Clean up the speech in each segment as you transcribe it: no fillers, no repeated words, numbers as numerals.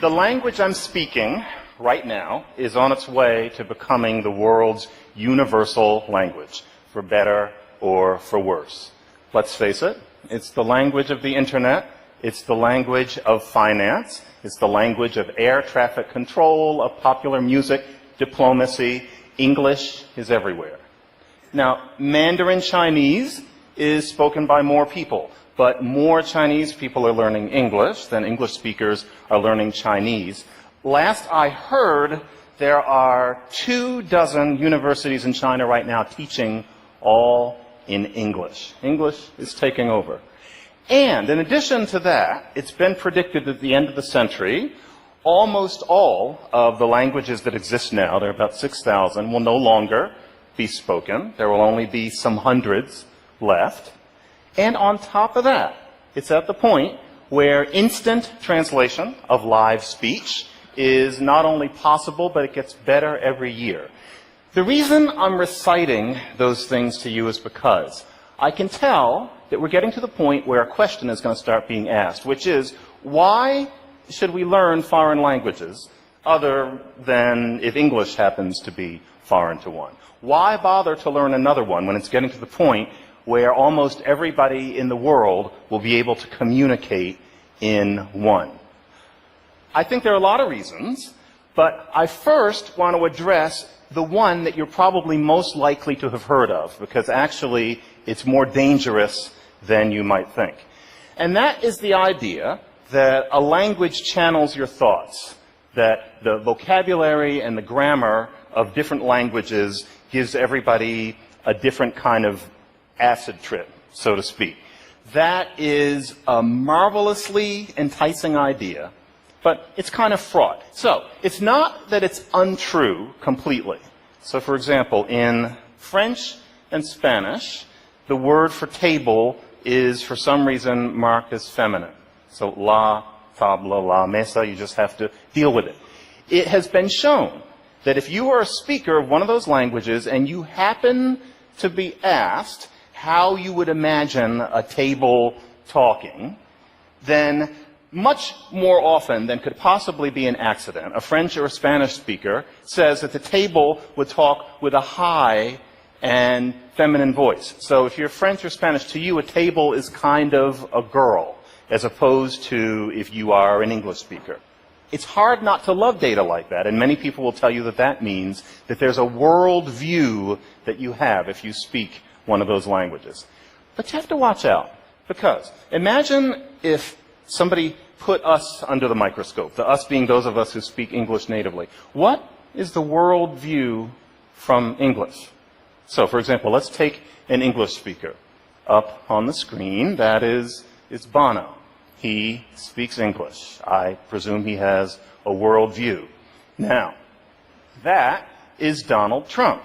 The language I'm speaking right now is on its way to becoming the world's universal language, for better or for worse. Let's face it, it's the language of the internet, it's the language of finance, it's the language of air traffic control, of popular music, diplomacy. English is everywhere. Now, Mandarin Chinese is spoken by more people, but more Chinese people are learning English than English speakers are learning Chinese. Last I heard, there are 24 universities in China right now teaching all in English. English is taking over. And in addition to that, it's been predicted that at the end of the century, almost all of the languages that exist now, there are about 6,000, will no longer be spoken. There will only be some hundreds left. And on top of that, it's at the point where instant translation of live speech is not only possible, but it gets better every year. The reason I'm reciting those things to you is because I can tell that we're getting to the point where a question is going to start being asked, which is, why should we learn foreign languages other than if English happens to be foreign to one? Why bother to learn another one when it's getting to the point where almost everybody in the world will be able to communicate in one? I think there are a lot of reasons, but I first want to address the one that you're probably most likely to have heard of, because actually it's more dangerous than you might think. And that is the idea that a language channels your thoughts, that the vocabulary and the grammar of different languages gives everybody a different kind of acid trip, so to speak. That is a marvelously enticing idea, but it's kind of fraught. So, it's not that it's untrue completely. So, for example, in French and Spanish, the word for table is, for some reason, marked as feminine. So, la table, la mesa, you just have to deal with it. It has been shown that if you are a speaker of one of those languages and you happen to be asked how you would imagine a table talking, then much more often than could possibly be an accident, a French or a Spanish speaker says that the table would talk with a high and feminine voice. So if you're French or Spanish, to you a table is kind of a girl, as opposed to if you are an English speaker. It's hard not to love data like that, and many people will tell you that that means that there's a world view that you have if you speak one of those languages. But you have to watch out, because imagine if somebody put us under the microscope, the us being those of us who speak English natively. What is the world view from English? So, for example, let's take an English speaker. Up on the screen, that is Bono. He speaks English. I presume he has a world view. Now, that is Donald Trump.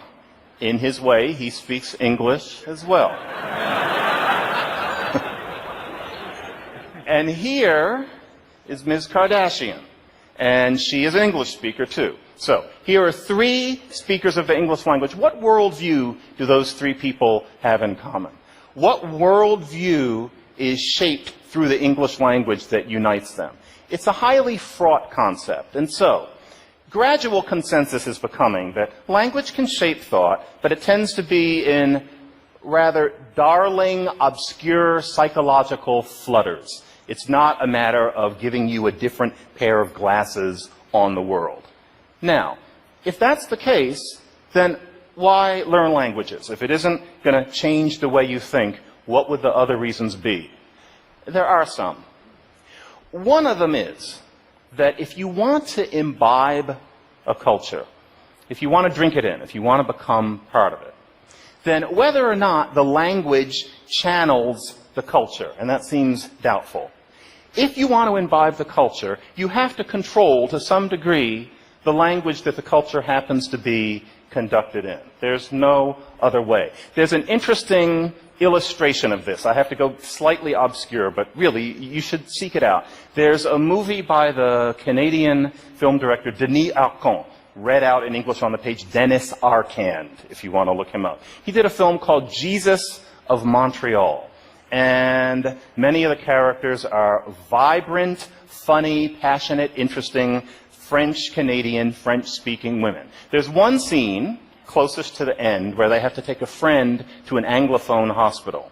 In his way, he speaks English as well. And here is Ms. Kardashian, and she is an English speaker too. So, here are three speakers of the English language. What worldview do those three people have in common? What worldview is shaped through the English language that unites them? It's a highly fraught concept, and so gradual consensus is becoming that language can shape thought, but it tends to be in rather darling, obscure psychological flutters. It's not a matter of giving you a different pair of glasses on the world. Now, if that's the case, then why learn languages? If it isn't going to change the way you think, what would the other reasons be? There are some. One of them is that if you want to imbibe a culture, if you want to drink it in, if you want to become part of it, then whether or not the language channels the culture, and that seems doubtful. If you want to imbibe the culture, you have to control, to some degree, the language that the culture happens to be conducted in. There's no other way. There's an interesting illustration of this. I have to go slightly obscure, but really, you should seek it out. There's a movie by the Canadian film director Denis Arcand, read out in English on the page, Dennis Arcand, if you want to look him up. He did a film called Jesus of Montreal. And many of the characters are vibrant, funny, passionate, interesting French-Canadian, French-speaking women. There's one scene closest to the end where they have to take a friend to an Anglophone hospital.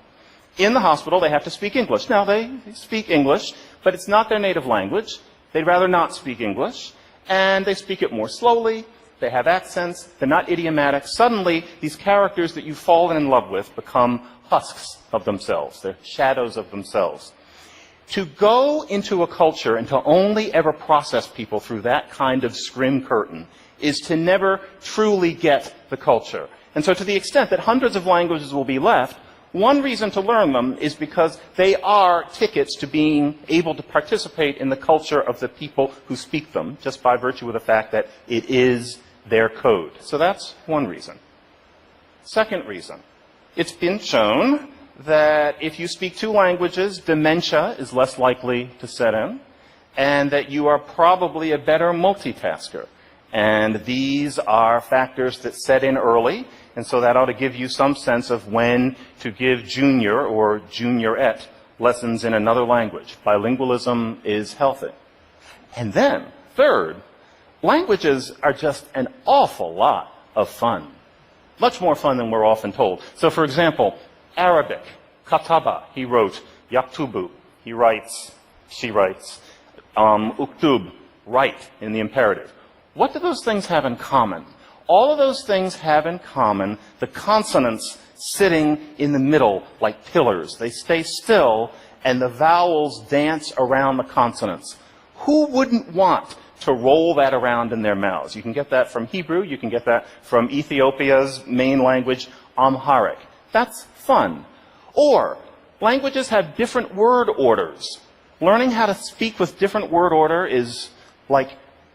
In the hospital, they have to speak English. Now, they speak English, but it's not their native language. They'd rather not speak English, and they speak it more slowly. They have accents. They're not idiomatic. Suddenly, these characters that you've fallen in love with become husks of themselves. They're shadows of themselves. To go into a culture and to only ever process people through that kind of scrim curtain is to never truly get the culture. And so to the extent that hundreds of languages will be left, one reason to learn them is because they are tickets to being able to participate in the culture of the people who speak them, just by virtue of the fact that it is their code. So that's one reason. Second reason, it's been shown that if you speak two languages, dementia is less likely to set in, and that you are probably a better multitasker. And these are factors that set in early, and so that ought to give you some sense of when to give junior or juniorette lessons in another language. Bilingualism is healthy. And then, third, languages are just an awful lot of fun. Much more fun than we're often told. So, for example, Arabic, kataba, he wrote, yaktubu, he writes, she writes, uktub, write in the imperative. What do those things have in common? All of those things have in common the consonants sitting in the middle like pillars. They stay still and the vowels dance around the consonants. Who wouldn't want to roll that around in their mouths? You can get that from Hebrew, you can get that from Ethiopia's main language, Amharic. That's fun. Or, languages have different word orders. Learning how to speak with different word order is like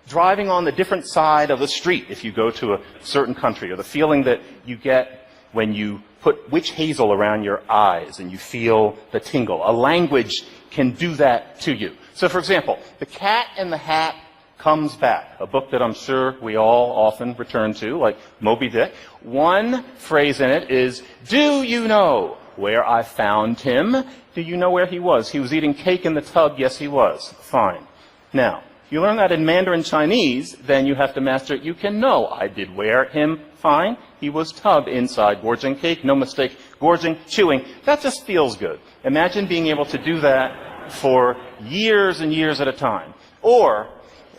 driving on the different side of the street if you go to a certain country, or the feeling that you get when you put witch hazel around your eyes and you feel the tingle. A language can do that to you. So, for example, The Cat in the Hat Comes Back, a book that I'm sure we all often return to, like Moby Dick. One phrase in it is, do you know where I found him? Do you know where he was? He was eating cake in the tub. Yes, he was. Fine. Now, if you learn that in Mandarin Chinese, then you have to master it. You can know, I did wear him. Fine. He was tub inside, gorging cake. No mistake. Gorging, chewing. That just feels good. Imagine being able to do that for years and years at a time. Or,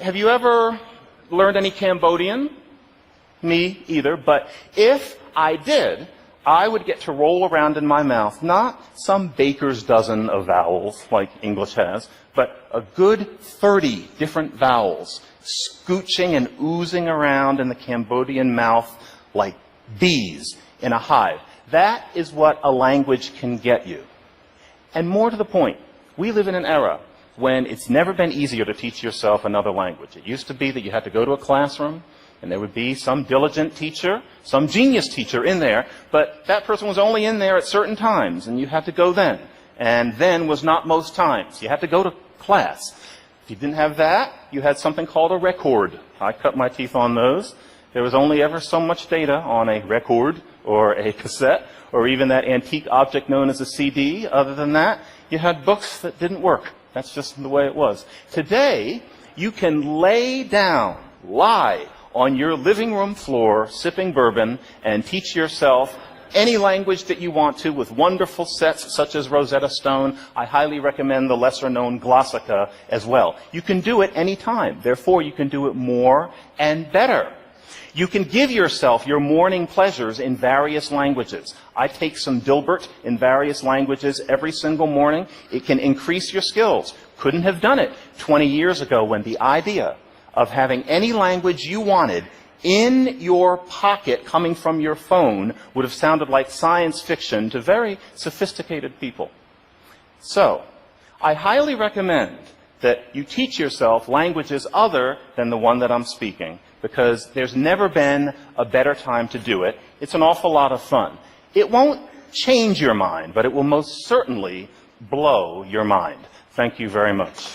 have you ever learned any Cambodian? Me either. But if I did, I would get to roll around in my mouth, not some baker's dozen of vowels like English has, but a good 30 different vowels scooching and oozing around in the Cambodian mouth like bees in a hive. That is what a language can get you. And more to the point, we live in an era when it's never been easier to teach yourself another language. It used to be that you had to go to a classroom, and there would be some diligent teacher, some genius teacher in there, but that person was only in there at certain times, and you had to go then. And then was not most times. You had to go to class. If you didn't have that, you had something called a record. I cut my teeth on those. There was only ever so much data on a record or a cassette or even that antique object known as a CD. Other than that, you had books that didn't work. That's just the way it was. Today, you can lie on your living room floor, sipping bourbon, and teach yourself any language that you want to with wonderful sets such as Rosetta Stone. I highly recommend the lesser-known Glossica as well. You can do it any time. Therefore, you can do it more and better. You can give yourself your morning pleasures in various languages. I take some Dilbert in various languages every single morning. It can increase your skills. Couldn't have done it 20 years ago when the idea of having any language you wanted in your pocket coming from your phone would have sounded like science fiction to very sophisticated people. So, I highly recommend that you teach yourself languages other than the one that I'm speaking, because there's never been a better time to do it. It's an awful lot of fun. It won't change your mind, but it will most certainly blow your mind. Thank you very much.